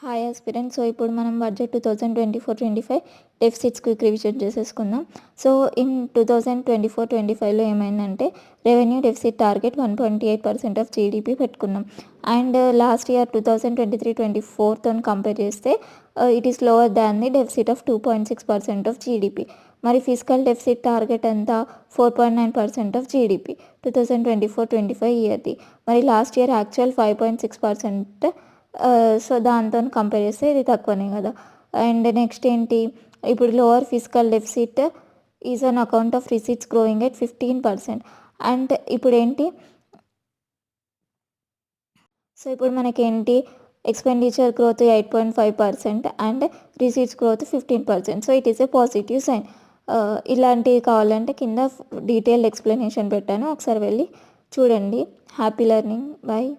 Hi aspirants. So ఇప్పుడు మనం budget 2024-25 deficits quick revision చేసేసుకుందాం. సో ఇన్ 2024-25లో ఏమైందంటే revenue deficit target 1.8% of GDP పెట్టుకున్నాం. అండ్ లాస్ట్ ఇయర్ 2023-24తో కంపేర్ చేస్తే it is lower than the deficit of 2.6% of GDP. మరి physical deficit target ఎంత 4.9% of GDP 2024-25 ఇయర్ది. మరి last year actual 5.6%. So దాంతో compare చేస్తే ఇది తక్కువనే కదా. అండ్ నెక్స్ట్ ఏంటి, ఇప్పుడు lower physical deficit is an account of receipts growing at 15%. And ఇప్పుడు ఏంటి, సో ఇప్పుడు మనకేంటి expenditure growth 8.5% and receipts growth 15%. So it is a positive sign. ఇలాంటివి కావాలంటే కింద డీటెయిల్డ్ ఎక్స్ప్లెనేషన్ పెట్టాను, ఒకసారి వెళ్ళి చూడండి. Happy learning. బాయ్.